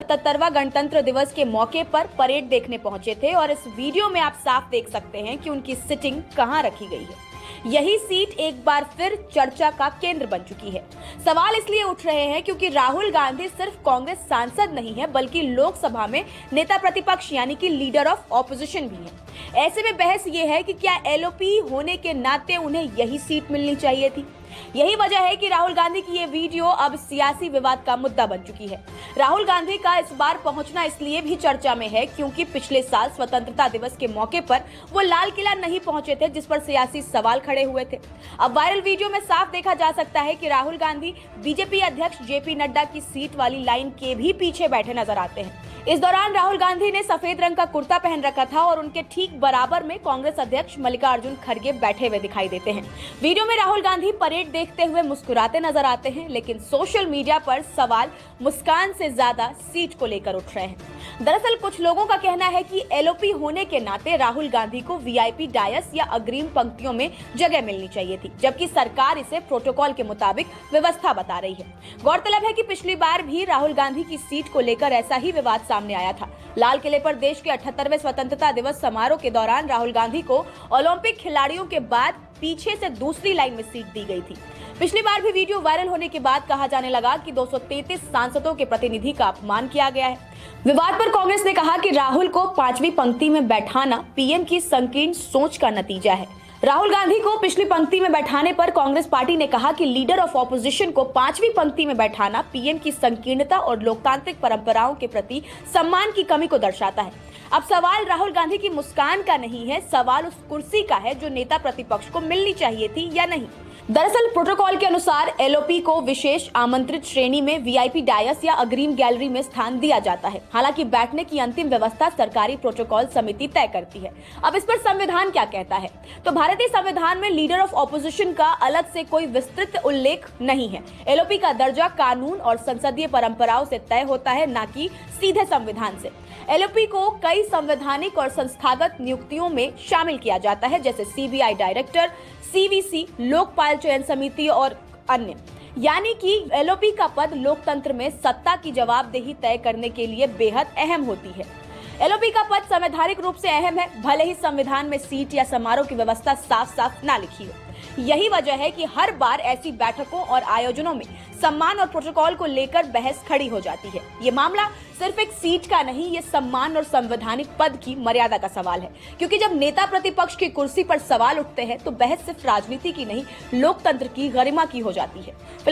77वां गणतंत्र दिवस के मौके पर परेड देखने पहुंचे थे और इस वीडियो में आप साफ देख सकते हैं कि उनकी सिटिंग कहां रखी गई है। यही सीट एक बार फिर चर्चा का केंद्र बन चुकी है। सवाल इसलिए उठ रहे हैं क्योंकि राहुल गांधी सिर्फ कांग्रेस सांसद नहीं है बल्कि लोकसभा में नेता प्रतिपक्ष यानी कि लीडर ऑफ ऑपोजिशन भी है। ऐसे में बहस ये है कि क्या एलओपी होने के नाते उन्हें यही सीट मिलनी चाहिए थी। यही वजह है कि राहुल गांधी की ये वीडियो अब सियासी विवाद का मुद्दा बन चुकी है। राहुल गांधी का इस बार पहुंचना इसलिए भी चर्चा में है क्योंकि पिछले साल स्वतंत्रता दिवस के मौके पर वो लाल किला नहीं पहुंचे थे, जिस पर सियासी सवाल खड़े हुए थे। अब वायरल वीडियो में साफ देखा जा सकता है कि राहुल गांधी बीजेपी अध्यक्ष जेपी नड्डा की सीट वाली लाइन के भी पीछे बैठे नजर आते हैं। इस दौरान राहुल गांधी ने सफेद रंग का कुर्ता पहन रखा था और उनके ठीक बराबर में कांग्रेस अध्यक्ष मल्लिकार्जुन खड़गे बैठे हुए दिखाई देते हैं। वीडियो में राहुल गांधी परेड देखते हुए मुस्कुराते नजर आते हैं, लेकिन सोशल मीडिया पर सवाल मुस्कान से ज्यादा सीट को लेकर उठ रहे हैं। दरअसल कुछ लोगों का कहना है कि एलओपी होने के नाते राहुल गांधी को वीआईपी डायस या अग्रिम पंक्तियों में जगह मिलनी चाहिए थी, जबकि सरकार इसे प्रोटोकॉल के मुताबिक व्यवस्था बता रही है। गौरतलब है कि पिछली बार भी राहुल गांधी की सीट को लेकर ऐसा ही विवाद सामने आया था। लाल किले पर देश के 78वें स्वतंत्रता दिवस समारोह के दौरान राहुल गांधी को ओलंपिक खिलाड़ियों के बाद पीछे से दूसरी लाइन में सीट दी गई थी। पिछली बार भी वीडियो वायरल होने के बाद कहा जाने लगा कि 233 सांसदों के प्रतिनिधि का अपमान किया गया है। विवाद पर कांग्रेस ने कहा कि राहुल को 5वीं पंक्ति में बैठाना पीएम की संकीर्ण सोच का नतीजा है। राहुल गांधी को पिछली पंक्ति में बैठाने पर कांग्रेस पार्टी ने कहा कि लीडर ऑफ ऑपोजिशन को 5वीं पंक्ति में बैठाना पीएम की संकीर्णता और लोकतांत्रिक परंपराओं के प्रति सम्मान की कमी को दर्शाता है। अब सवाल राहुल गांधी की मुस्कान का नहीं है, सवाल उस कुर्सी का है जो नेता प्रतिपक्ष को मिलनी चाहिए थी या नहीं। दरअसल प्रोटोकॉल के अनुसार एलओपी को विशेष आमंत्रित श्रेणी में वीआईपी डायस या अग्रिम गैलरी में स्थान दिया जाता है। हालांकि बैठने की अंतिम व्यवस्था सरकारी प्रोटोकॉल समिति तय करती है। अब इस पर संविधान क्या कहता है, तो भारतीय संविधान में लीडर ऑफ ऑपोजिशन का अलग से कोई विस्तृत उल्लेख नहीं है। एलओपी का दर्जा कानून और संसदीय परंपराओं से तय होता है, न कि सीधे संविधान से। एलओपी को कई संवैधानिक और संस्थागत नियुक्तियों में शामिल किया जाता है, जैसे सीबीआई डायरेक्टर, सीवीसी, लोकपाल चयन समिति और अन्य। यानी कि एलओपी का पद लोकतंत्र में सत्ता की जवाबदेही तय करने के लिए बेहद अहम होती है। एलओपी का पद संवैधानिक रूप से अहम है, भले ही संविधान में सीट या समारोह की व्यवस्था साफ साफ ना लिखी हो। यही वजह है कि हर बार ऐसी बैठकों और आयोजनों में सम्मान और प्रोटोकॉल को लेकर बहस खड़ी हो जाती है। ये मामला सिर्फ एक सीट का नहीं, ये सम्मान और संवैधानिक पद की मर्यादा का सवाल है, क्योंकि जब नेता प्रतिपक्ष की कुर्सी पर सवाल उठते हैं तो बहस सिर्फ राजनीति की नहीं, लोकतंत्र की गरिमा की हो जाती है।